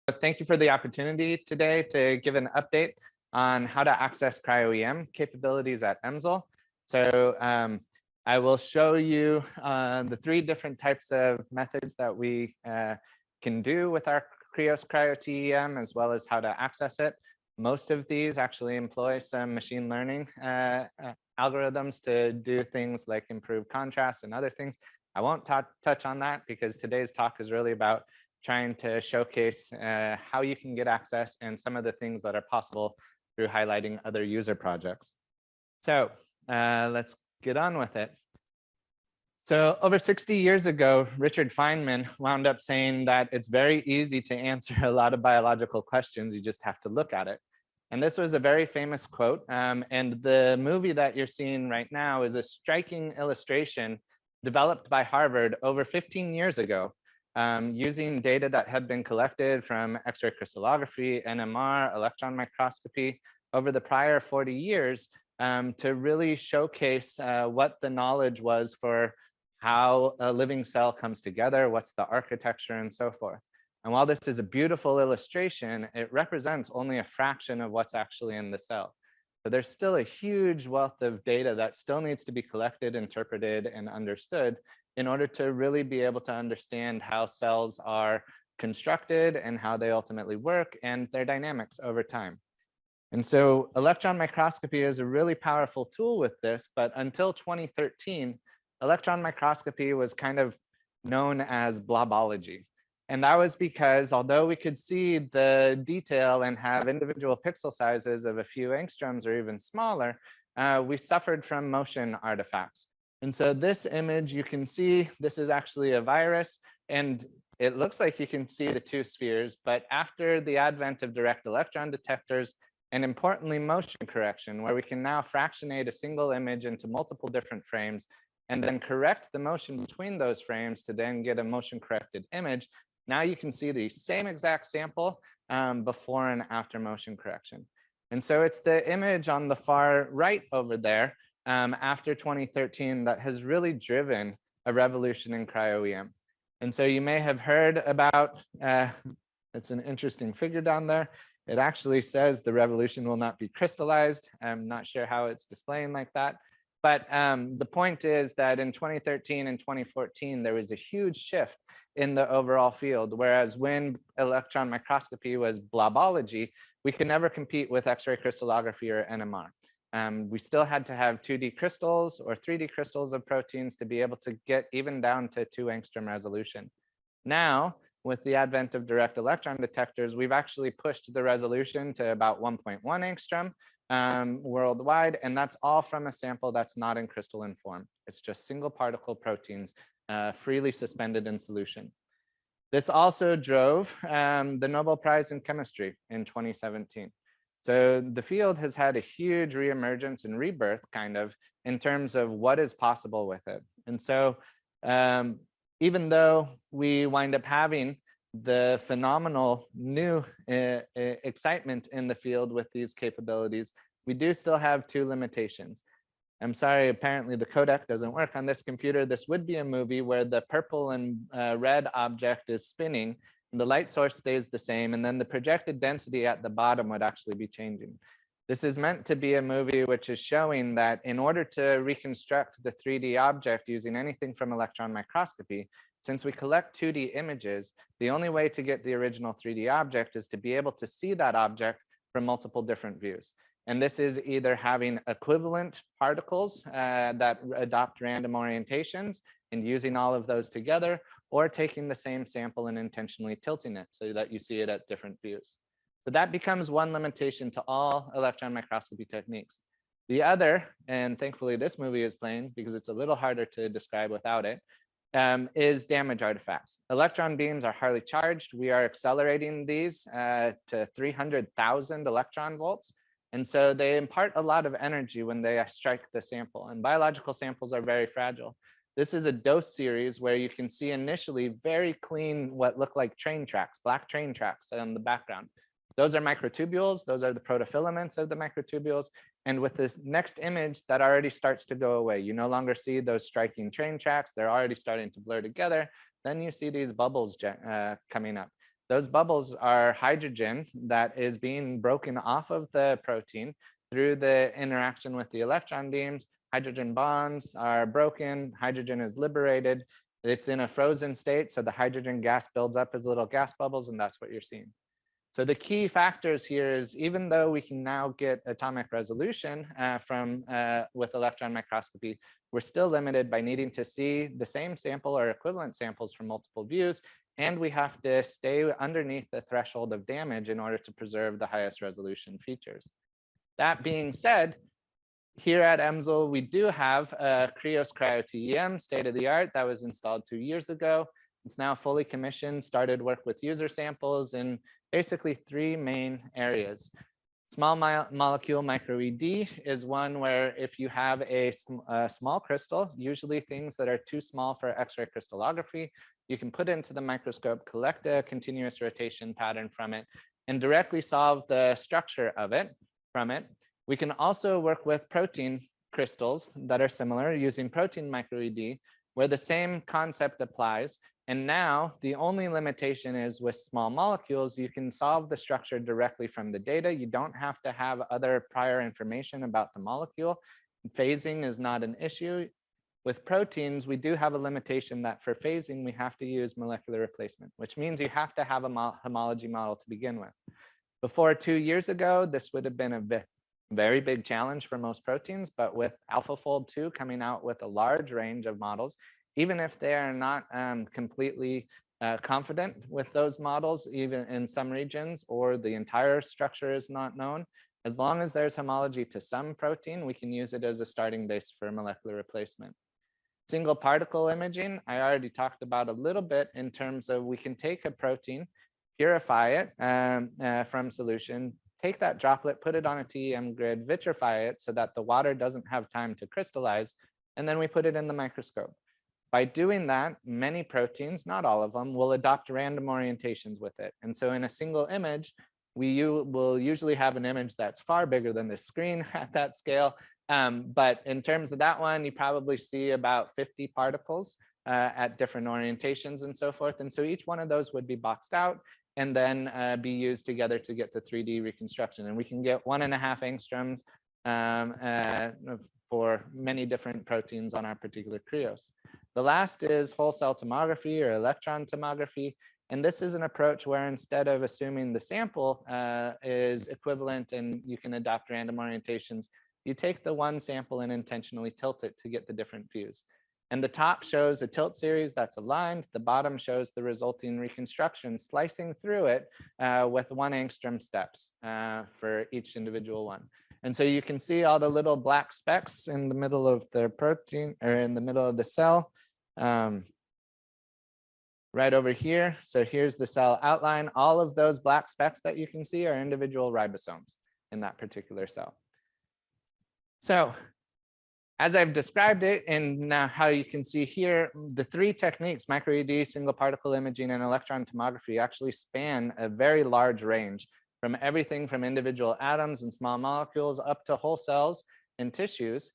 Thank you for the opportunity today to give an update on how to access Cryo-EM capabilities at EMSL. I will show you the three different types of methods that we can do with our Krios Cryo-TEM, as well as how to access it. Most of these actually employ some machine learning algorithms to do things like improve contrast and other things. I won't touch on that because today's talk is really about trying to showcase how you can get access and some of the things that are possible through highlighting other user projects. So let's get on with it. So over 60 years ago, Richard Feynman wound up saying that it's very easy to answer a lot of biological questions. You just have to look at it. And this was a very famous quote. And the movie that you're seeing right now is a striking illustration developed by Harvard over 15 years ago. Using data that had been collected from X-ray crystallography, NMR, electron microscopy over the prior 40 years to really showcase what the knowledge was for how a living cell comes together, what's the architecture, and so forth. And while this is a beautiful illustration, it represents only a fraction of what's actually in the cell. So there's still a huge wealth of data that still needs to be collected, interpreted, and understood in order to really be able to understand how cells are constructed and how they ultimately work and their dynamics over time. And so electron microscopy is a really powerful tool with this, but until 2013, electron microscopy was kind of known as blobology. And that was because although we could see the detail and have individual pixel sizes of a few angstroms or even smaller, we suffered from motion artifacts. And so this image, you can see this is actually a virus, and it looks like you can see the two spheres. But after the advent of direct electron detectors, and importantly, motion correction, where we can now fractionate a single image into multiple different frames, and then correct the motion between those frames to then get a motion corrected image, now you can see the same exact sample before and after motion correction. And so it's the image on the far right over there after 2013 that has really driven a revolution in cryo-EM. And so you may have heard about, it's an interesting figure down there. It actually says the revolution will not be crystallized. I'm not sure how it's displaying like that. But the point is that in 2013 and 2014, there was a huge shift in the overall field, whereas when electron microscopy was blobology, we could never compete with X-ray crystallography or NMR. We still had to have 2D crystals or 3D crystals of proteins to be able to get even down to 2 angstrom resolution. Now, with the advent of direct electron detectors, we've actually pushed the resolution to about 1.1 angstrom worldwide, and that's all from a sample that's not in crystalline form. It's just single particle proteins freely suspended in solution. This also drove the Nobel Prize in Chemistry in 2017. So the field has had a huge reemergence and rebirth kind of in terms of what is possible with it. And so even though we wind up having the phenomenal new excitement in the field with these capabilities, we do still have two limitations. I'm sorry, apparently the codec doesn't work on this computer. This would be a movie where the purple and red object is spinning, and the light source stays the same, and then the projected density at the bottom would actually be changing. This is meant to be a movie which is showing that in order to reconstruct the 3D object using anything from electron microscopy, since we collect 2D images, the only way to get the original 3D object is to be able to see that object from multiple different views. And this is either having equivalent particles that adopt random orientations and using all of those together, or taking the same sample and intentionally tilting it so that you see it at different views. So that becomes one limitation to all electron microscopy techniques. The other, and thankfully this movie is playing because it's a little harder to describe without it, is damage artifacts. Electron beams are highly charged. We are accelerating these to 300,000 electron volts. And so they impart a lot of energy when they strike the sample, and biological samples are very fragile. This is a dose series where you can see initially very clean, what look like train tracks, black train tracks on the background. Those are microtubules. Those are the protofilaments of the microtubules. And with this next image, that already starts to go away. You no longer see those striking train tracks. They're already starting to blur together. Then you see these bubbles coming up. Those bubbles are hydrogen that is being broken off of the protein through the interaction with the electron beams. Hydrogen bonds are broken, hydrogen is liberated. It's in a frozen state, so the hydrogen gas builds up as little gas bubbles, and that's what you're seeing. So the key factors here is, even though we can now get atomic resolution with electron microscopy, we're still limited by needing to see the same sample or equivalent samples from multiple views, and we have to stay underneath the threshold of damage in order to preserve the highest resolution features. That being said, here at EMSL, we do have a Cryo-EM state-of-the-art that was installed 2 years ago. It's now fully commissioned, started work with user samples in basically 3 main areas. Small molecule micro-ED is one where if you have a small crystal, usually things that are too small for X-ray crystallography, you can put it into the microscope, collect a continuous rotation pattern from it, and directly solve the structure of it from it. We can also work with protein crystals that are similar using protein micro-ED, where the same concept applies. And now the only limitation is with small molecules, you can solve the structure directly from the data. You don't have to have other prior information about the molecule. Phasing is not an issue. With proteins, we do have a limitation that for phasing, we have to use molecular replacement, which means you have to have a homology model to begin with. Before 2 years ago, this would have been a very big challenge for most proteins, but with AlphaFold 2 coming out with a large range of models, even if they are not completely confident with those models, even in some regions, or the entire structure is not known, as long as there's homology to some protein, we can use it as a starting base for molecular replacement. Single particle imaging, I already talked about a little bit in terms of we can take a protein, purify it from solution, take that droplet, put it on a TEM grid, vitrify it so that the water doesn't have time to crystallize, and then we put it in the microscope. By doing that, many proteins, not all of them, will adopt random orientations with it. And so in a single image, we will usually have an image that's far bigger than this screen at that scale. But in terms of that one, you probably see about 50 particles at different orientations and so forth. And so each one of those would be boxed out and then be used together to get the 3D reconstruction. And we can get 1.5 angstroms for many different proteins on our particular Cryos. The last is whole cell tomography or electron tomography. And this is an approach where instead of assuming the sample is equivalent and you can adopt random orientations, you take the one sample and intentionally tilt it to get the different views. And the top shows a tilt series that's aligned. The bottom shows the resulting reconstruction, slicing through it with 1 angstrom steps for each individual one. And so you can see all the little black specks in the middle of the protein or in the middle of the cell. Right over here. So here's the cell outline. All of those black specks that you can see are individual ribosomes in that particular cell. So as I've described it, and now how you can see here, the 3 techniques, micro-ED, single particle imaging, and electron tomography, actually span a very large range from everything from individual atoms and small molecules up to whole cells and tissues.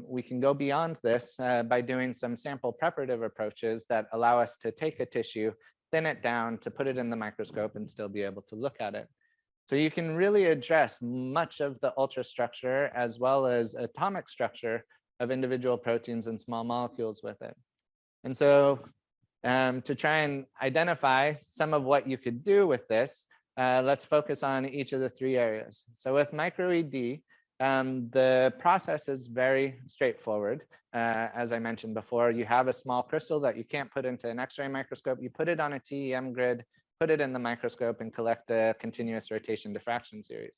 We can go beyond this by doing some sample preparative approaches that allow us to take a tissue, thin it down, to put it in the microscope and still be able to look at it. So you can really address much of the ultrastructure as well as atomic structure of individual proteins and small molecules with it. And so to try and identify some of what you could do with this, let's focus on each of the 3 areas. So with micro-ED, the process is very straightforward. As I mentioned before, you have a small crystal that you can't put into an X-ray microscope. You put it on a TEM grid, put it in the microscope, and collect a continuous rotation diffraction series.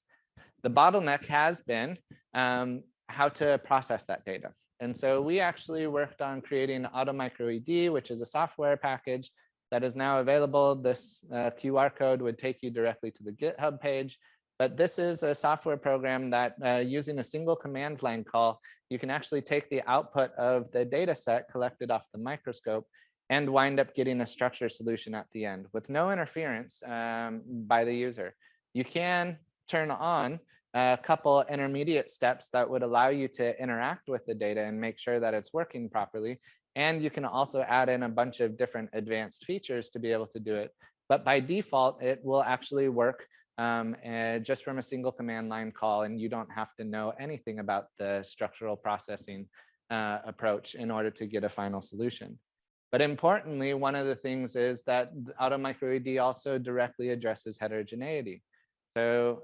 The bottleneck has been how to process that data. And so we actually worked on creating AutoMicro-ED, which is a software package that is now available. This QR code would take you directly to the GitHub page. But this is a software program that using a single command line call, you can actually take the output of the data set collected off the microscope and wind up getting a structure solution at the end with no interference by the user. You can turn on a couple intermediate steps that would allow you to interact with the data and make sure that it's working properly. And you can also add in a bunch of different advanced features to be able to do it. but by default, it will actually work just from a single command line call, and you don't have to know anything about the structural processing approach in order to get a final solution. But importantly, one of the things is that AutoMicroED also directly addresses heterogeneity. So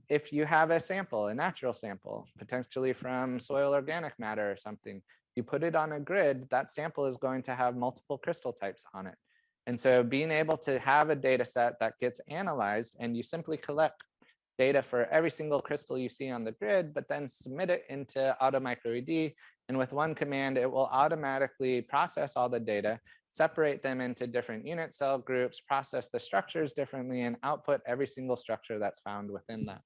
if you have a sample, a natural sample, potentially from soil organic matter or something, you put it on a grid, that sample is going to have multiple crystal types on it. And so being able to have a data set that gets analyzed and you simply collect data for every single crystal you see on the grid, but then submit it into AutoMicroED. And with one command, it will automatically process all the data, separate them into different unit cell groups, process the structures differently, and output every single structure that's found within that.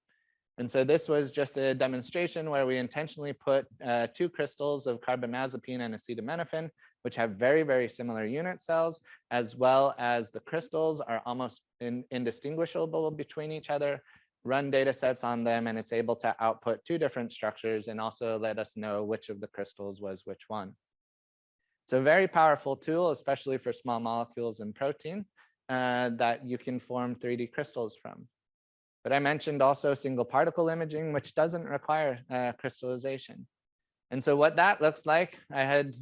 And so this was just a demonstration where we intentionally put 2 crystals of carbamazepine and acetaminophen, which have very, very similar unit cells, as well as the crystals are almost indistinguishable between each other, run data sets on them, and it's able to output 2 different structures and also let us know which of the crystals was which one. So a very powerful tool, especially for small molecules and protein that you can form 3D crystals from. But I mentioned also single particle imaging, which doesn't require crystallization. And so what that looks like, I had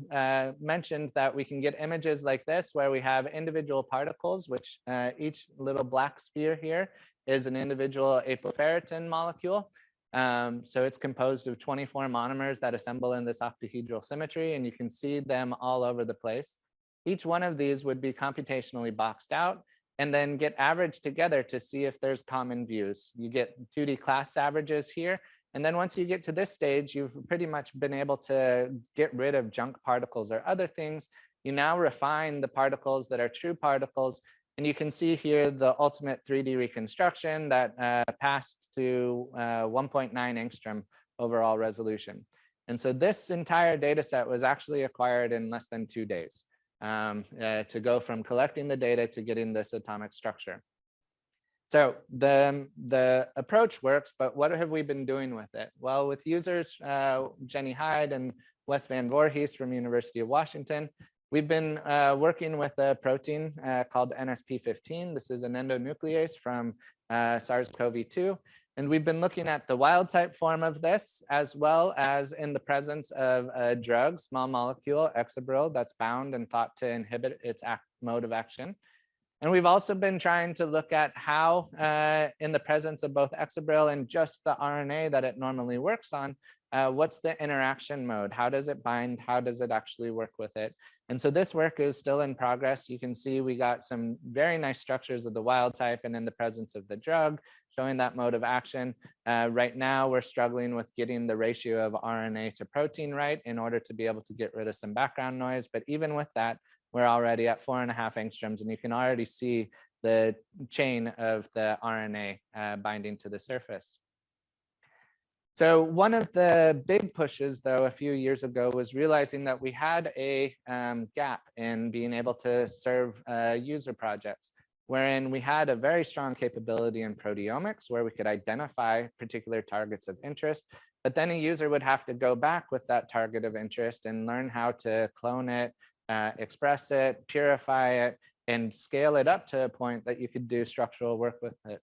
mentioned that we can get images like this, where we have individual particles, which each little black sphere here is an individual apoferritin molecule. So it's composed of 24 monomers that assemble in this octahedral symmetry, and you can see them all over the place. Each one of these would be computationally boxed out and then get averaged together to see if there's common views. You get 2D class averages here. And then once you get to this stage, you've pretty much been able to get rid of junk particles or other things. You now refine the particles that are true particles. And you can see here the ultimate 3D reconstruction that passed to 1.9 angstrom overall resolution. And so this entire data set was actually acquired in less than 2 days to go from collecting the data to getting this atomic structure. So the approach works, but what have we been doing with it? Well, with users, Jenny Hyde and Wes Van Voorhees from University of Washington, we've been working with a protein called NSP15. This is an endonuclease from SARS-CoV-2. And we've been looking at the wild type form of this, as well as in the presence of a drug, small molecule, exabril, that's bound and thought to inhibit its mode of action. And we've also been trying to look at how, in the presence of both exabril and just the RNA that it normally works on, what's the interaction mode? How does it bind? How does it actually work with it? And so this work is still in progress. You can see we got some very nice structures of the wild type and in the presence of the drug, showing that mode of action. Right now, we're struggling with getting the ratio of RNA to protein right in order to be able to get rid of some background noise. But even with that, we're already at 4.5 angstroms, and you can already see the chain of the RNA binding to the surface. So one of the big pushes, though, a few years ago was realizing that we had a gap in being able to serve user projects, wherein we had a very strong capability in proteomics where we could identify particular targets of interest, but then a user would have to go back with that target of interest and learn how to clone it, express it, purify it, and scale it up to a point that you could do structural work with it.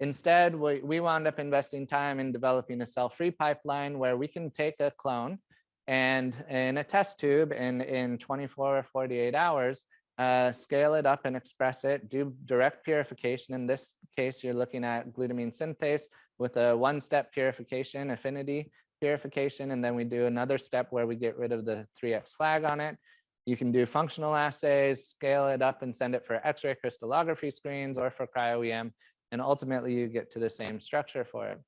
Instead, we wound up investing time in developing a cell-free pipeline where we can take a clone and in a test tube in 24 or 48 hours, scale it up and express it, do direct purification. In this case, you're looking at glutamine synthase with a 1-step purification, affinity purification, and then we do another step where we get rid of the 3x flag on it. You can do functional assays, scale it up and send it for X-ray crystallography screens or for Cryo-EM, and ultimately you get to the same structure for it.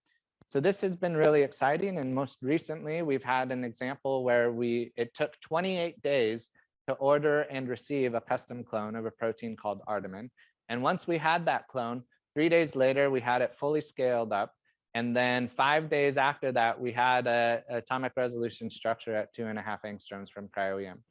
So this has been really exciting, and most recently we've had an example where it took 28 days to order and receive a custom clone of a protein called artemin. And once we had that clone, 3 days later we had it fully scaled up, and then 5 days after that we had an atomic resolution structure at 2.5 angstroms from Cryo-EM.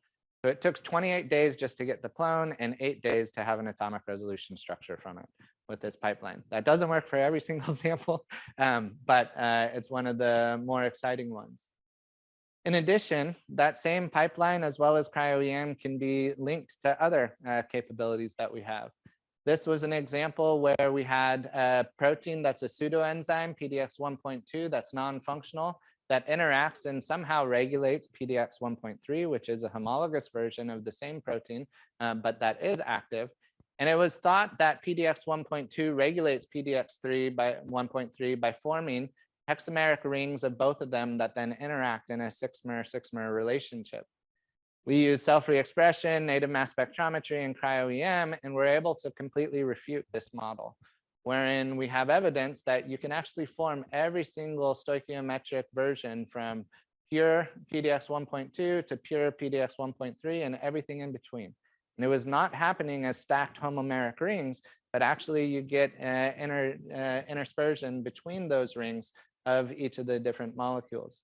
So it took 28 days just to get the clone and 8 days to have an atomic resolution structure from it with this pipeline. That doesn't work for every single sample, but it's one of the more exciting ones. In addition, that same pipeline as well as Cryo-EM can be linked to other capabilities that we have. This was an example where we had a protein that's a pseudoenzyme, PDX 1.2, that's non-functional, that interacts and somehow regulates PDX 1.3, which is a homologous version of the same protein, but that is active. And it was thought that PDX 1.2 regulates PDX 1.3 by forming hexameric rings of both of them that then interact in a 6-mer relationship. We use cell-free expression, native mass spectrometry, and cryo-EM, and we're able to completely refute this model, wherein we have evidence that you can actually form every single stoichiometric version from pure PDX 1.2 to pure PDX 1.3 and everything in between. And it was not happening as stacked homomeric rings, but actually you get interspersion between those rings of each of the different molecules.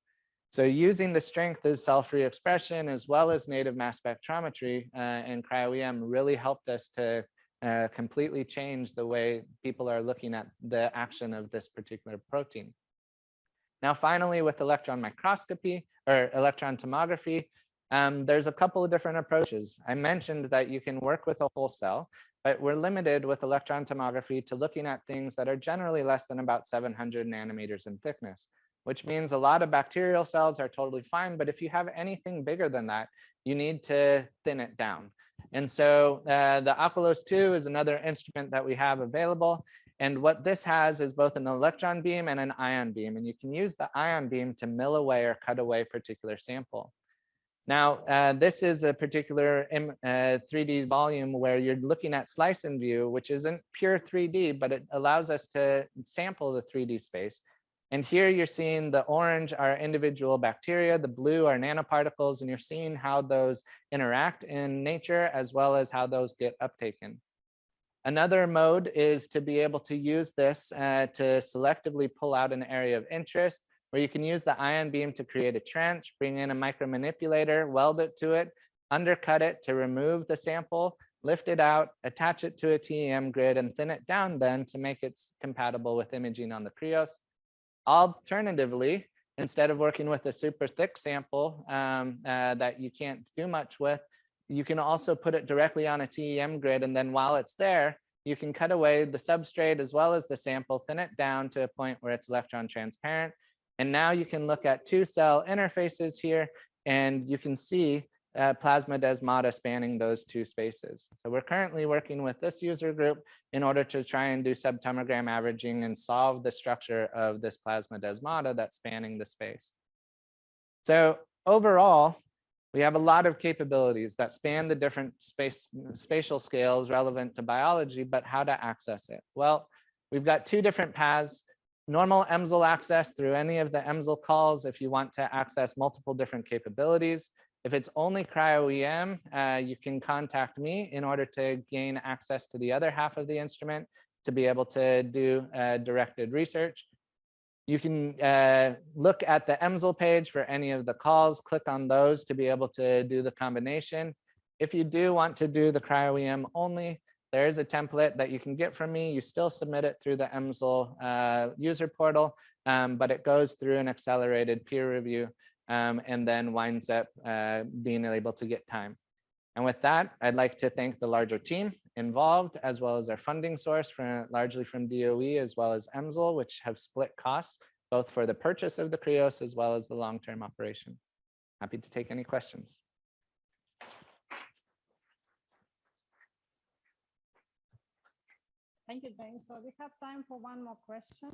So using the strength of cell-free expression as well as native mass spectrometry and cryo-EM really helped us to completely change the way people are looking at the action of this particular protein. Now, finally, with electron microscopy or electron tomography, there's a couple of different approaches. I mentioned that you can work with a whole cell, but we're limited with electron tomography to looking at things that are generally less than about 700 nanometers in thickness, which means a lot of bacterial cells are totally fine. But if you have anything bigger than that, you need to thin it down. And so the Aqualos 2 is another instrument that we have available. And what this has is both an electron beam and an ion beam. And you can use the ion beam to mill away or cut away a particular sample. Now, this is a particular 3D volume where you're looking at slice and view, which isn't pure 3D, but it allows us to sample the 3D space. And here you're seeing the orange are individual bacteria, the blue are nanoparticles, and you're seeing how those interact in nature as well as how those get uptaken. Another mode is to be able to use this to selectively pull out an area of interest, where you can use the ion beam to create a trench, bring in a micromanipulator, weld it to it, undercut it to remove the sample, lift it out, attach it to a TEM grid, and thin it down then to make it compatible with imaging on the Krios. Alternatively, instead of working with a super thick sample that you can't do much with, you can also put it directly on a TEM grid, and then while it's there, you can cut away the substrate as well as the sample, thin it down to a point where it's electron transparent. And now you can look at 2-cell interfaces here, and you can see plasma desmata spanning those 2 spaces. So we're currently working with this user group in order to try and do subtomogram averaging and solve the structure of this plasma desmata that's spanning the space. So overall, we have a lot of capabilities that span the different spatial scales relevant to biology, but how to access it? Well, we've got 2 different paths. Normal EMSL access through any of the EMSL calls if you want to access multiple different capabilities. If it's only cryo-EM, you can contact me in order to gain access to the other half of the instrument to be able to do directed research. You can look at the EMSL page for any of the calls, click on those to be able to do the combination. If you do want to do the cryo-EM only, there is a template that you can get from me. You still submit it through the EMSL user portal, but it goes through an accelerated peer review and then winds up being able to get time. And with that, I'd like to thank the larger team involved, as well as our funding source, largely from DOE, as well as EMSL, which have split costs, both for the purchase of the Krios as well as the long-term operation. Happy to take any questions. Thank you, James. So we have time for one more question.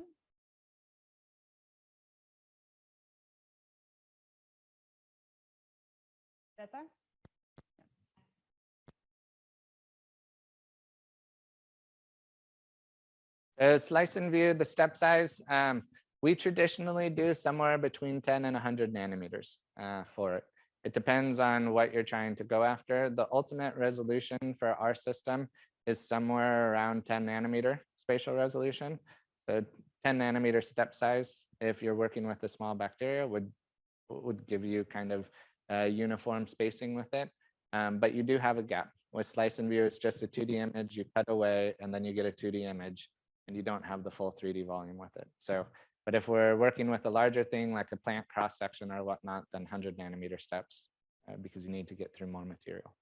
Better? Slice and view, the step size, we traditionally do somewhere between 10 and 100 nanometers for it. It depends on what you're trying to go after. The ultimate resolution for our system is somewhere around 10 nanometer spatial resolution. So 10 nanometer step size, if you're working with a small bacteria, would give you kind of uniform spacing with it. But you do have a gap. With slice and view, it's just a 2D image, you cut away, and then you get a 2D image, and you don't have the full 3D volume with it. So, but if we're working with a larger thing like a plant cross section or whatnot, then 100 nanometer steps because you need to get through more material.